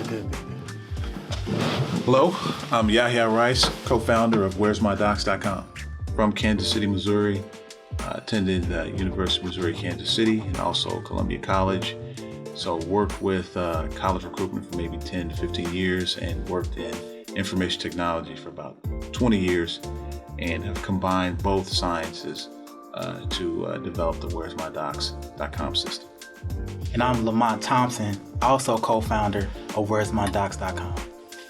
Good. Hello, I'm Yahya Rice, co-founder of WheresMyDocs.com. From Kansas City, Missouri. Attended University of Missouri, Kansas City, and also Columbia College. So worked with college recruitment for maybe 10 to 15 years and worked in information technology for about 20 years and have combined both sciences to develop the WheresMyDocs.com system. And I'm Lamont Thompson, also co-founder of WheresMyDocs.com.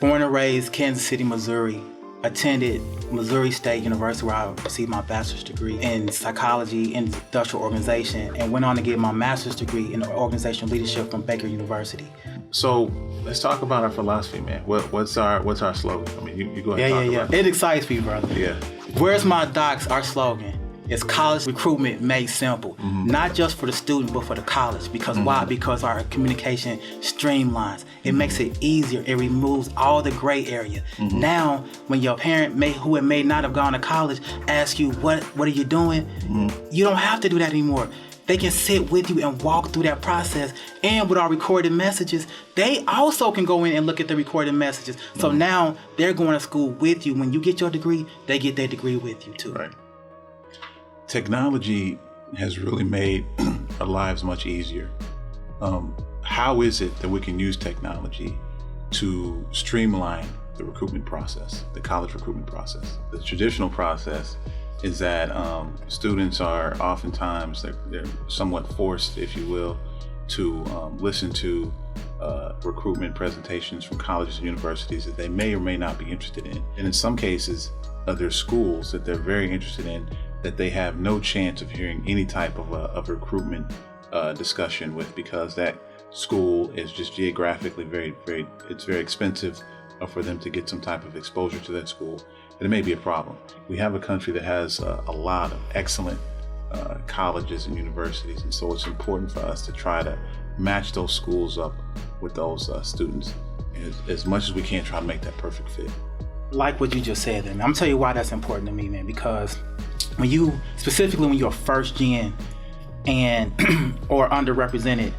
Born and raised Kansas City, Missouri. Attended Missouri State University where I received my bachelor's degree in psychology and industrial organization and went on to get my master's degree in organizational leadership from Baker University. So let's talk about our philosophy, man. What's our slogan? I mean, you go ahead and talk about it. It excites me, brother. Yeah. Where's my docs? Our slogan is college recruitment made simple, not just for the student, but for the college. Because why? Because our communication streamlines. It makes it easier. It removes all the gray area. Now, when your parent who may not have gone to college asks you, what are you doing? You don't have to do that anymore. They can sit with you and walk through that process. And with our recorded messages, they also can go in and look at the recorded messages. So now they're going to school with you. When you get your degree, they get their degree with you too. Right. Technology has really made our lives much easier. How is it that we can use technology to streamline the recruitment process, the college recruitment process? The traditional process is that students are oftentimes, they're somewhat forced, if you will, to listen to recruitment presentations from colleges and universities that they may or may not be interested in. And in some cases, there's schools that they're very interested in that they have no chance of hearing any type of recruitment discussion with, because that school is just geographically it's very expensive for them to get some type of exposure to that school. And it may be a problem. We have a country that has a lot of excellent colleges and universities, and so it's important for us to try to match those schools up with those students as much as we can, try to make that perfect fit. Like what you just said there, man. I'm gonna tell you why that's important to me, man, because when you're first gen and or underrepresented,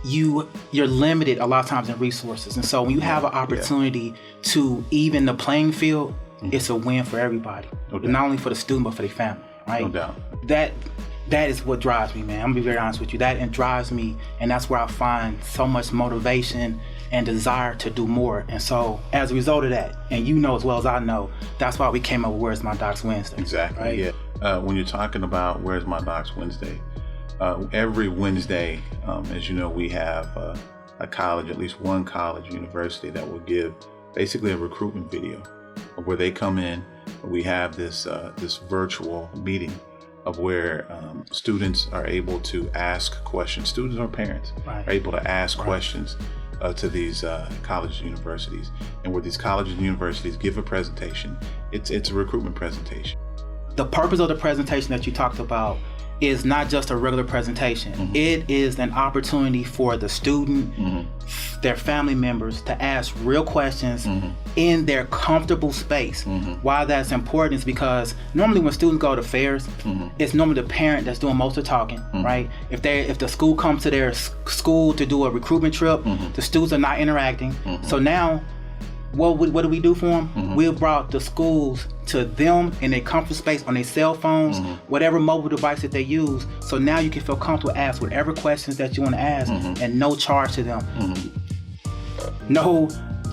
you're limited a lot of times in resources. And so when you have an opportunity to even the playing field, it's a win for everybody. No doubt. Not only for the student, but for their family, right? No doubt. That is what drives me, man. I'm gonna be very honest with you. That drives me, and that's where I find so much motivation and desire to do more. And so as a result of that, and you know as well as I know, that's why we came up with Where's My Docs Wednesday. Exactly, right? Yeah. When you're talking about Where's My Docs Wednesday, every Wednesday, as you know, we have a college, at least one college university that will give basically a recruitment video where they come in. We have this virtual meeting of where students are able to ask questions. Students or parents are able to ask questions to these colleges and universities. And where these colleges and universities give a presentation, it's a recruitment presentation. The purpose of the presentation that you talked about is not just a regular presentation. It is an opportunity for the student, their family members to ask real questions in their comfortable space. Why that's important is because normally when students go to fairs, it's normally the parent that's doing most of the talking, right? If the school comes to their school to do a recruitment trip, the students are not interacting. So now, what do we do for them? We've brought the schools to them in their comfort space on their cell phones, whatever mobile device that they use. So now you can feel comfortable to ask whatever questions that you want to ask and no charge to them. No,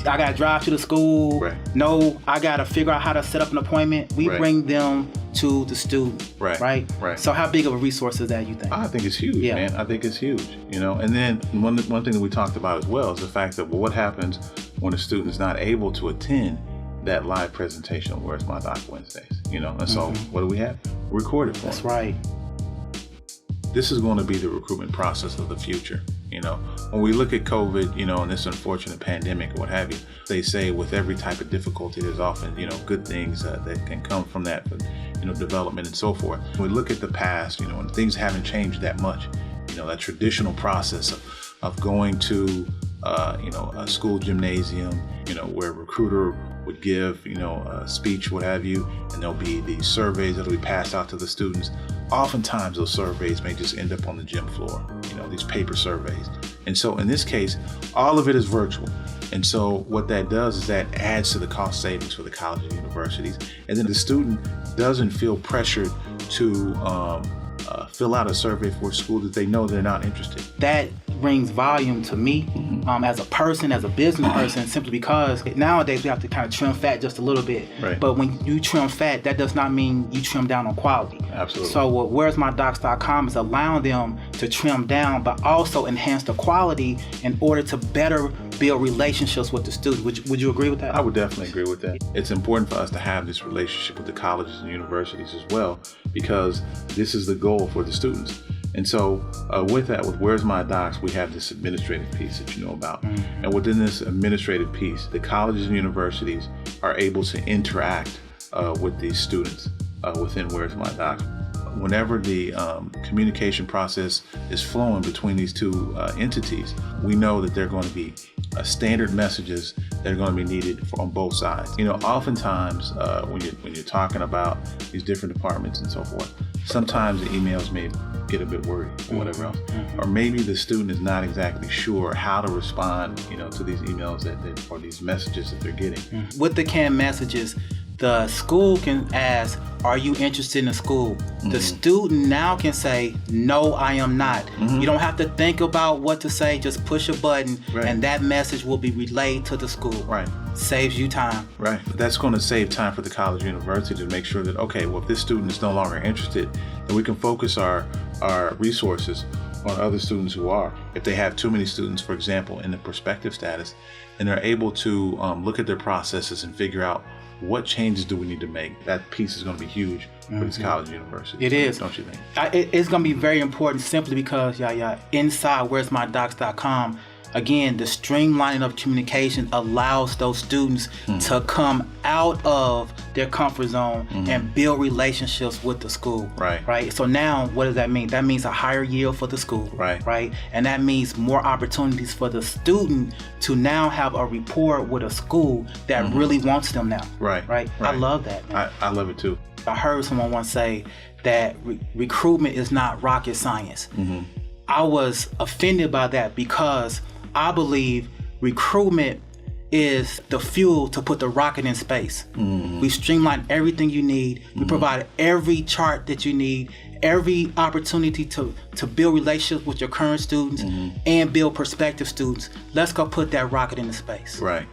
I got to drive to the school. No, I got to figure out how to set up an appointment. We bring them to the student, right? So how big of a resource is that, you think? I think it's huge, man. I think it's huge, you know. And then one thing that we talked about as well is the fact that, well, what happens when a student is not able to attend that live presentation on Where's My Doc Wednesdays, you know? And so what do we have? Record it for them. That's right. This is going to be the recruitment process of the future. You know, when we look at COVID, you know, and this unfortunate pandemic or what have you, they say with every type of difficulty, there's often, you know, good things that can come from that, you know, development and so forth. When we look at the past, you know, and things haven't changed that much, you know, that traditional process of going to, you know, a school gymnasium, you know, where a recruiter would give, you know, a speech, what have you, and there'll be these surveys that'll be passed out to the students. Oftentimes those surveys may just end up on the gym floor, you know, these paper surveys. And so in this case, all of it is virtual. And so what that does is that adds to the cost savings for the colleges and universities. And then the student doesn't feel pressured to fill out a survey for a school that they know they're not interested. That brings volume to me as a person, as a business person, simply because nowadays we have to kind of trim fat just a little bit. Right. But when you trim fat, that does not mean you trim down on quality. Absolutely. So what WheresMyDocs.com is allowing them to trim down, but also enhance the quality in order to better build relationships with the students. Would you agree with that? I would definitely agree with that. It's important for us to have this relationship with the colleges and universities as well, because this is the goal for the students. And so with that, with Where's My Docs, we have this administrative piece that you know about. And within this administrative piece, the colleges and universities are able to interact with these students within Where's My Docs. Whenever the communication process is flowing between these two entities, we know that there are going to be standard messages that are going to be needed on both sides. You know, oftentimes when you're talking about these different departments and so forth, sometimes the emails may get a bit wordy or whatever else, or maybe the student is not exactly sure how to respond, you know, to these emails or these messages that they're getting. With the canned messages, the school can ask, are you interested in the school? The student now can say, no, I am not. You don't have to think about what to say, just push a button and that message will be relayed to the school. Right. Saves you time. Right. That's going to save time for the college or university to make sure that, okay, well, if this student is no longer interested, then we can focus our resources on other students who are. If they have too many students, for example, in the prospective status, and they're able to look at their processes and figure out what changes do we need to make. That piece is going to be huge for this college and university. It is. Don't you think? It's going to be very important simply because, inside WheresMyDocs.com, again, the streamlining of communication allows those students to come out of their comfort zone and build relationships with the school. Right. So now, what does that mean? That means a higher yield for the school. Right. And that means more opportunities for the student to now have a rapport with a school that really wants them now. Right. I love that, man. I love it too. I heard someone once say that recruitment is not rocket science. I was offended by that because I believe recruitment is the fuel to put the rocket in space. We streamline everything you need. We provide every chart that you need, every opportunity to build relationships with your current students and build prospective students. Let's go put that rocket into space. Right.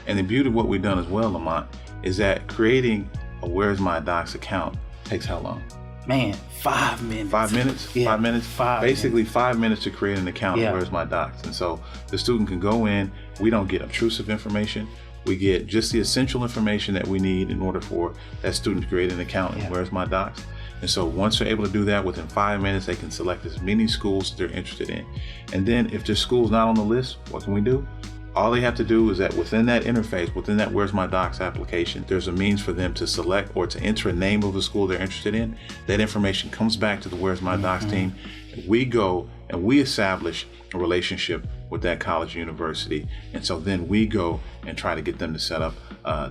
And the beauty of what we've done as well, Lamont, is that creating a Where's My Docs account takes how long? Man, 5 minutes. 5 minutes? Yeah, 5 minutes? Basically 5 minutes to create an account Yeah. of Where's My Docs. And so the student can go in. We don't get obtrusive information. We get just the essential information that we need in order for that student to create an account in Where's My Docs. And so once they're able to do that, within 5 minutes, they can select as many schools they're interested in. And then if their school's not on the list, what can we do? All they have to do is that within that interface, within that Where's My Docs application, there's a means for them to select or to enter a name of the school they're interested in. That information comes back to the Where's My Docs team. And we go and we establish a relationship with that college or university. And so then we go and try to get them to set up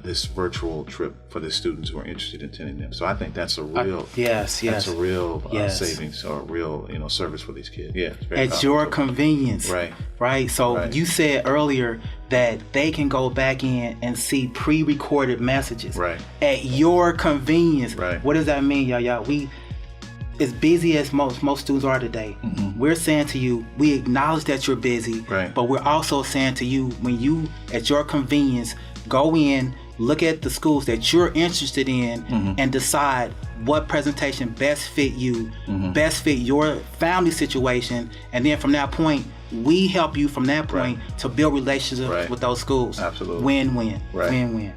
this virtual trip for the students who are interested in attending them. So I think that's a real that's a real savings or a real service for these kids. Yeah, it's very at your convenience. Right. So you said earlier that they can go back in and see pre-recorded messages. At your convenience. What does that mean, y'all? We, as busy as most students are today, we're saying to you, we acknowledge that you're busy, but we're also saying to you, when you, at your convenience, go in, look at the schools that you're interested in and decide what presentation best fit you, best fit your family situation, and then from that point, we help you from that point to build relationships with those schools. Absolutely. Win-win. Win-win.